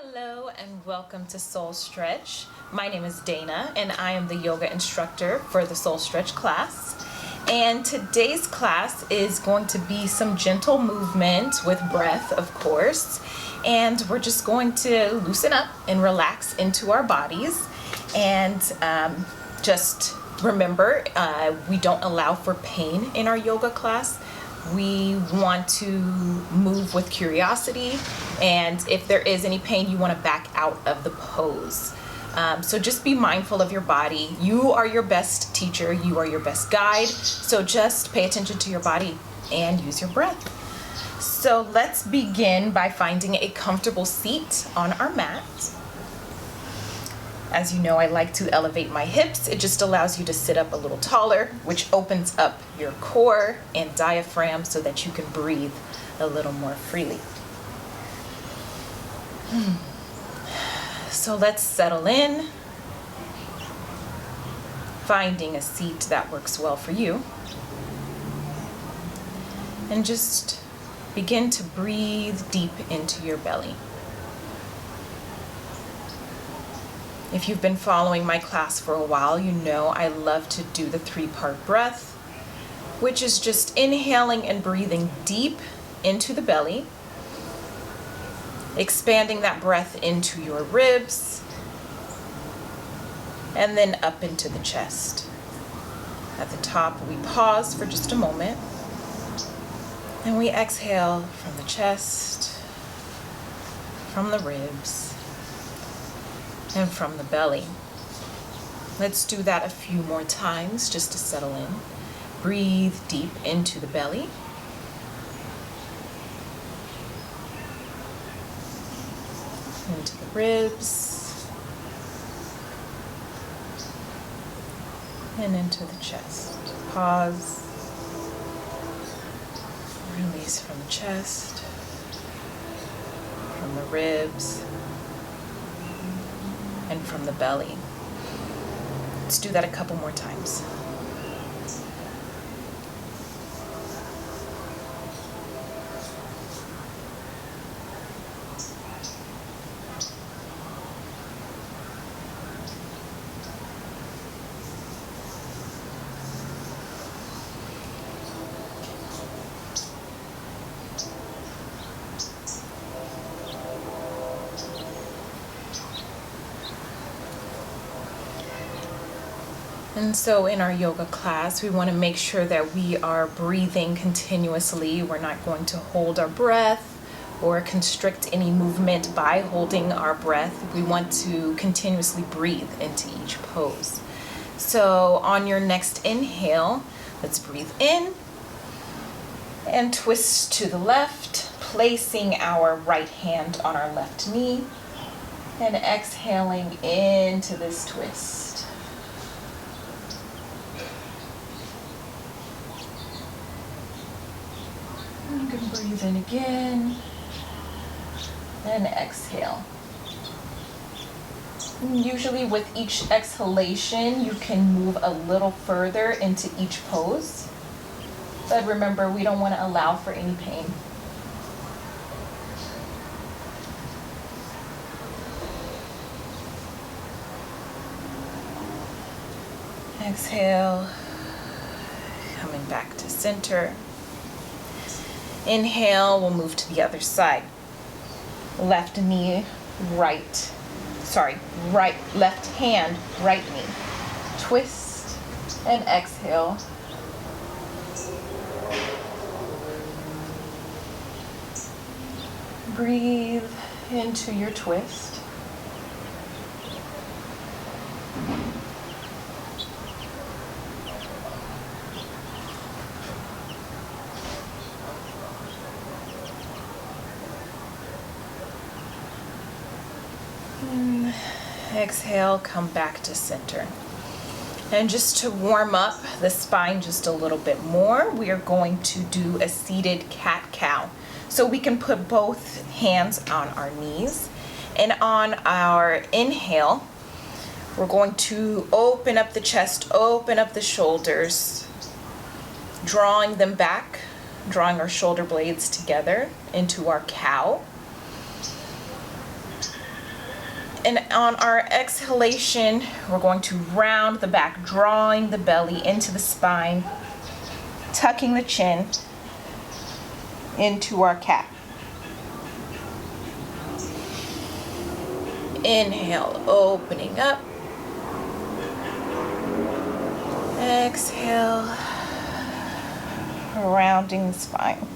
Hello and welcome to Soul Stretch. My name is Dana and I am the yoga instructor for the Soul Stretch class. And today's class is going to be some gentle movement with breath, of course. And we're just going to loosen up and relax into our bodies. And just remember, we don't allow for pain in our yoga class. We want to move with curiosity, and if there is any pain, you want to back out of the pose. So just be mindful of your body. You are your best teacher, you are your best guide, so just pay attention to your body and use your breath. So let's begin by finding a comfortable seat on our mat. As you know, I like to elevate my hips. It just allows you to sit up a little taller, which opens up your core and diaphragm so that you can breathe a little more freely. So let's settle in, finding a seat that works well for you. And just begin to breathe deep into your belly. If you've been following my class for a while, you know I love to do the 3-part breath, which is just inhaling and breathing deep into the belly, expanding that breath into your ribs, and then up into the chest. At the top, we pause for just a moment, and we exhale from the chest, from the ribs, and from the belly. Let's do that a few more times just to settle in. Breathe deep into the belly. Into the ribs. And into the chest. Pause. Release from the chest. From the ribs. And from the belly. Let's do that a couple more times. And so in our yoga class, we want to make sure that we are breathing continuously. We're not going to hold our breath or constrict any movement by holding our breath. We want to continuously breathe into each pose. So on your next inhale, let's breathe in and twist to the left, placing our right hand on our left knee and exhaling into this twist. You can breathe in again and exhale. Usually with each exhalation, you can move a little further into each pose. But remember, we don't want to allow for any pain. Exhale, coming back to center. Inhale, we'll move to the other side. Left knee, left hand, right knee. Twist and exhale. Breathe into your twist. Exhale, come back to center. And just to warm up the spine just a little bit more, we are going to do a seated cat-cow. So we can put both hands on our knees. And on our inhale, we're going to open up the chest, open up the shoulders, drawing them back, drawing our shoulder blades together into our cow. And on our exhalation, we're going to round the back, drawing the belly into the spine, tucking the chin into our cat. Inhale, opening up. Exhale, rounding the spine.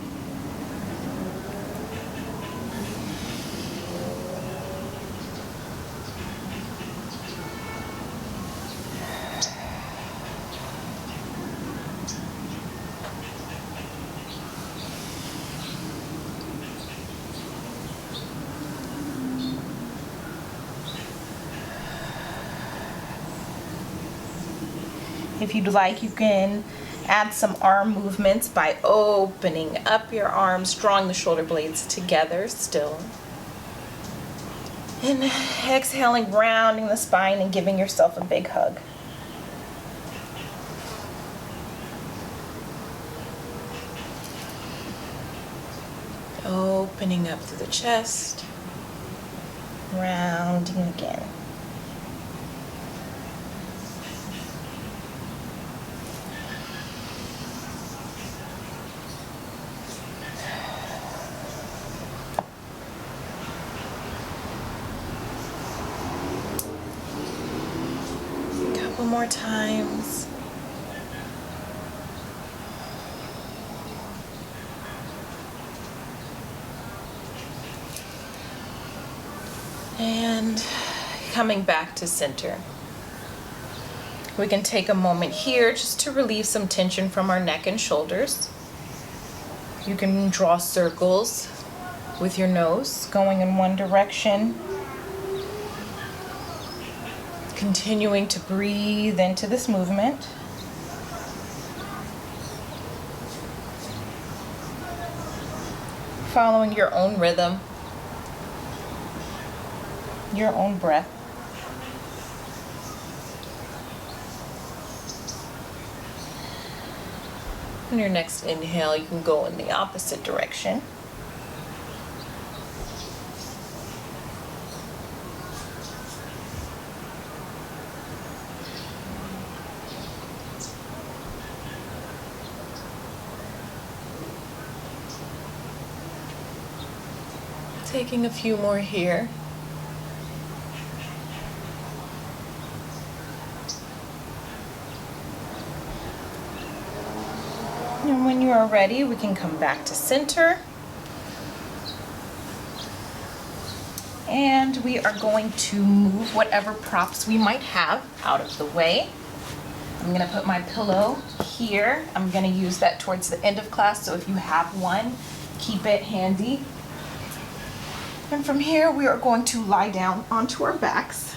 If you'd like, you can add some arm movements by opening up your arms, drawing the shoulder blades together still. And exhaling, rounding the spine and giving yourself a big hug. Opening up through the chest, rounding again. More times. And coming back to center. We can take a moment here just to relieve some tension from our neck and shoulders. You can draw circles with your nose going in one direction. Continuing to breathe into this movement. Following your own rhythm, your own breath. On your next inhale, you can go in the opposite direction. Taking a few more here. And when you are ready, we can come back to center. And we are going to move whatever props we might have out of the way. I'm going to put my pillow here. I'm going to use that towards the end of class, so if you have one, keep it handy. And from here, we are going to lie down onto our backs,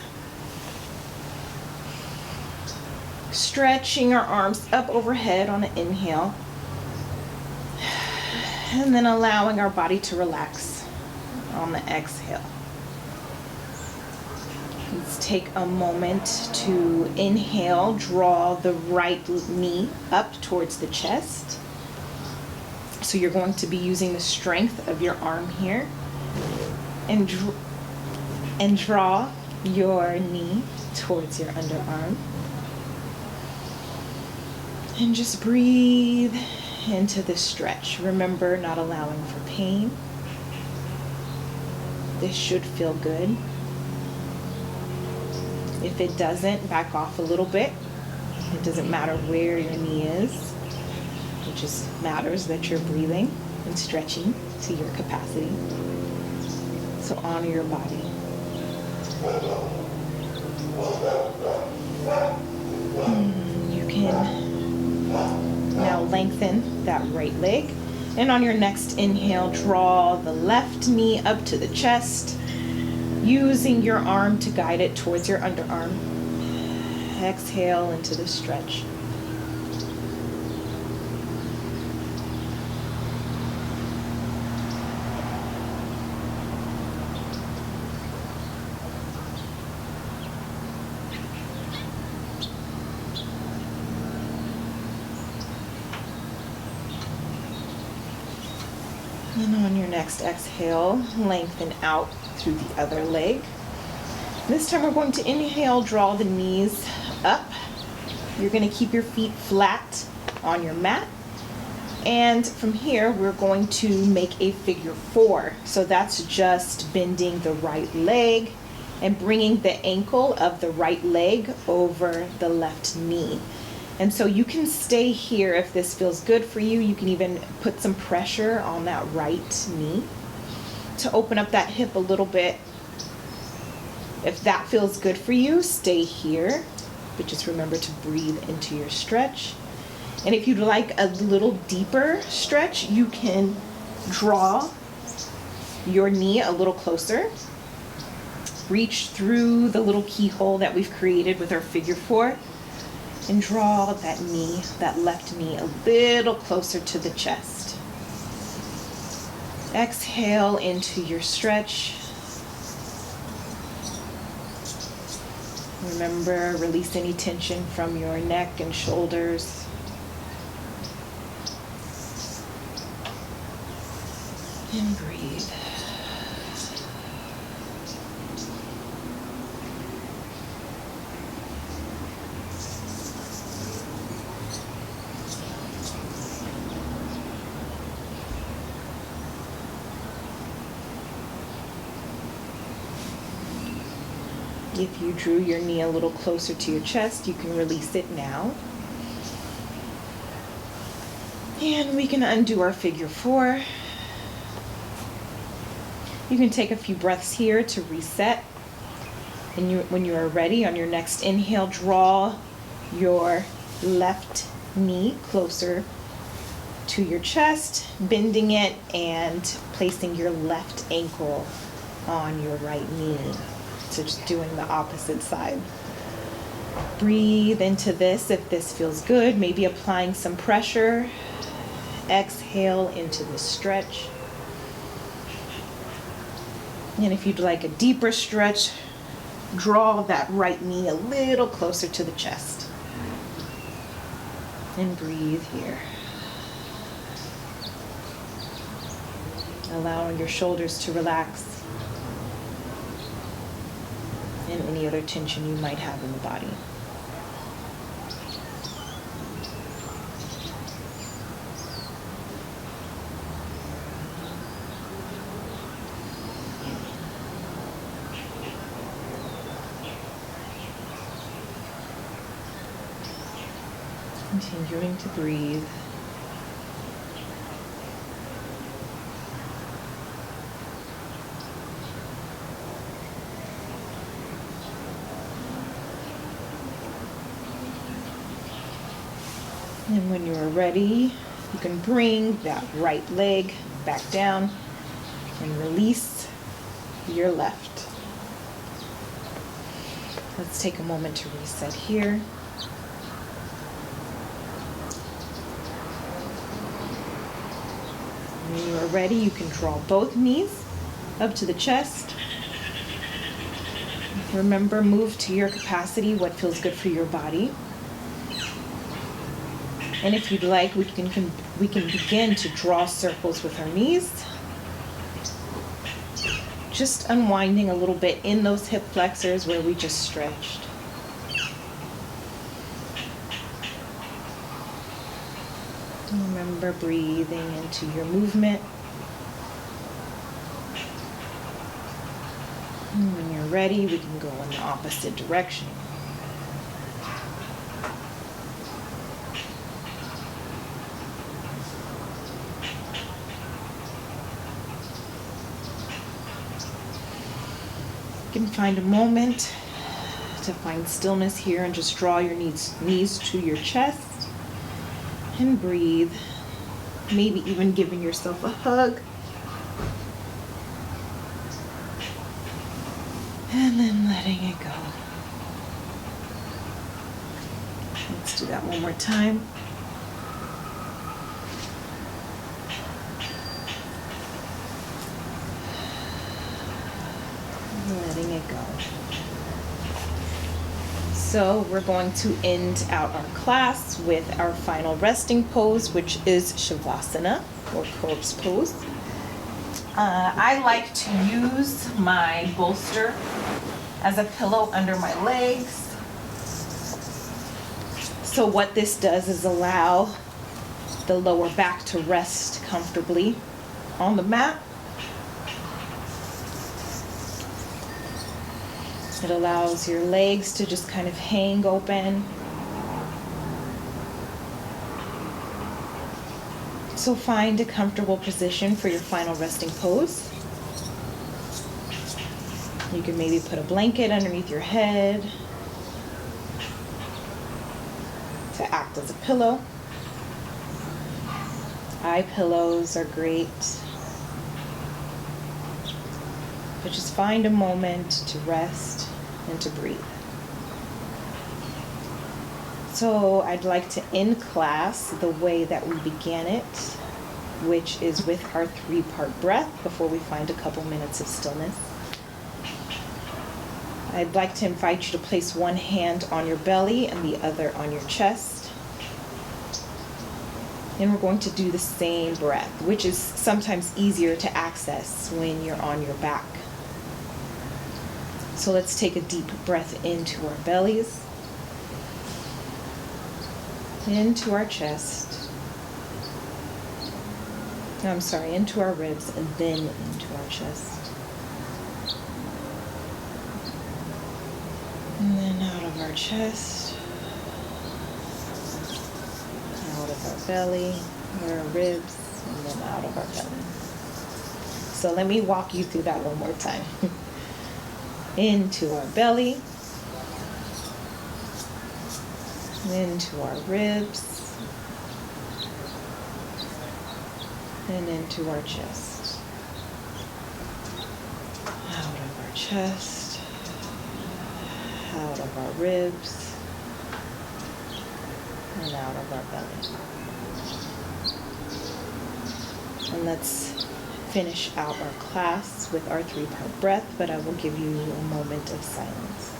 stretching our arms up overhead on an inhale, and then allowing our body to relax on the exhale. Let's take a moment to inhale, draw the right knee up towards the chest. So you're going to be using the strength of your arm here. And draw your knee towards your underarm. And just breathe into this stretch. Remember, not allowing for pain. This should feel good. If it doesn't, back off a little bit. It doesn't matter where your knee is. It just matters that you're breathing and stretching to your capacity. So honor your body. You can now lengthen that right leg. And on your next inhale, draw the left knee up to the chest, using your arm to guide it towards your underarm. Exhale into the stretch. And on your next exhale, lengthen out through the other leg. This time we're going to inhale, draw the knees up. You're going to keep your feet flat on your mat. And from here, we're going to make a figure 4. So that's just bending the right leg and bringing the ankle of the right leg over the left knee. And so you can stay here if this feels good for you. You can even put some pressure on that right knee to open up that hip a little bit. If that feels good for you, stay here, but just remember to breathe into your stretch. And if you'd like a little deeper stretch, you can draw your knee a little closer. Reach through the little keyhole that we've created with our figure 4 and draw that knee, that left knee, a little closer to the chest. Exhale into your stretch. Remember, release any tension from your neck and shoulders. And breathe. If you drew your knee a little closer to your chest, you can release it now. And we can undo our figure 4. You can take a few breaths here to reset. And when you are ready, on your next inhale, draw your left knee closer to your chest, bending it and placing your left ankle on your right knee. So just doing the opposite side. Breathe into this if this feels good, maybe applying some pressure. Exhale into the stretch. And if you'd like a deeper stretch, draw that right knee a little closer to the chest. And breathe here. Allowing your shoulders to relax. And any other tension you might have in the body. Continuing to breathe. And when you are ready, you can bring that right leg back down and release your left. Let's take a moment to reset here. When you are ready, you can draw both knees up to the chest. Remember, move to your capacity, what feels good for your body. And if you'd like, we can begin to draw circles with our knees. Just unwinding a little bit in those hip flexors where we just stretched. Remember breathing into your movement. And when you're ready, we can go in the opposite direction. You can find a moment to find stillness here and just draw your knees to your chest and breathe. Maybe even giving yourself a hug. And then letting it go. Let's do that one more time. Letting it go. So we're going to end out our class with our final resting pose, which is Shavasana, or corpse pose. I like to use my bolster as a pillow under my legs. So what this does is allow the lower back to rest comfortably on the mat. It allows your legs to just kind of hang open. So find a comfortable position for your final resting pose. You can maybe put a blanket underneath your head to act as a pillow. Eye pillows are great. But just find a moment to rest and to breathe. So I'd like to end class the way that we began it, which is with our 3-part breath before we find a couple minutes of stillness. I'd like to invite you to place one hand on your belly and the other on your chest. And we're going to do the same breath, which is sometimes easier to access when you're on your back. So let's take a deep breath into our bellies, into our chest. Into our ribs, and then into our chest. And then out of our chest, out of our belly, our ribs, and then out of our belly. So let me walk you through that one more time. Into our belly, into our ribs, and into our chest. Out of our chest, out of our ribs, and out of our belly. And let's finish out our class with our 3-part breath, but I will give you a moment of silence.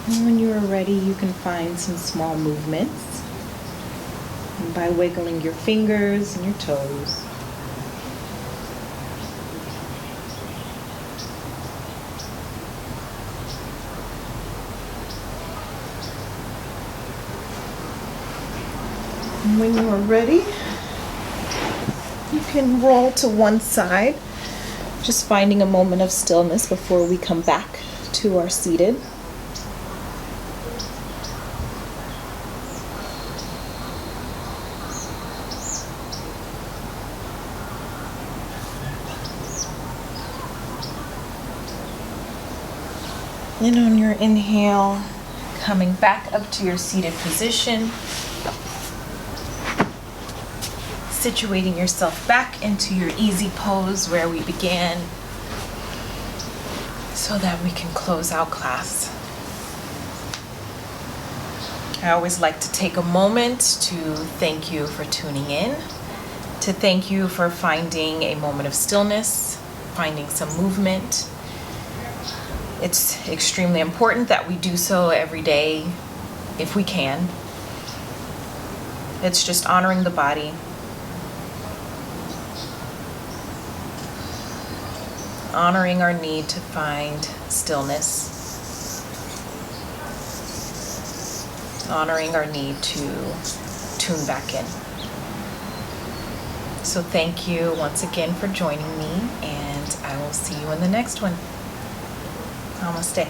And when you are ready, you can find some small movements by wiggling your fingers and your toes. And when you are ready, you can roll to one side, just finding a moment of stillness before we come back to our seated. And on your inhale, coming back up to your seated position, situating yourself back into your easy pose where we began so that we can close out class. I always like to take a moment to thank you for tuning in, to thank you for finding a moment of stillness, finding some movement, It's extremely important that we do so every day if we can. It's just honoring the body. Honoring our need to find stillness. Honoring our need to tune back in. So thank you once again for joining me, and I will see you in the next one. Namaste.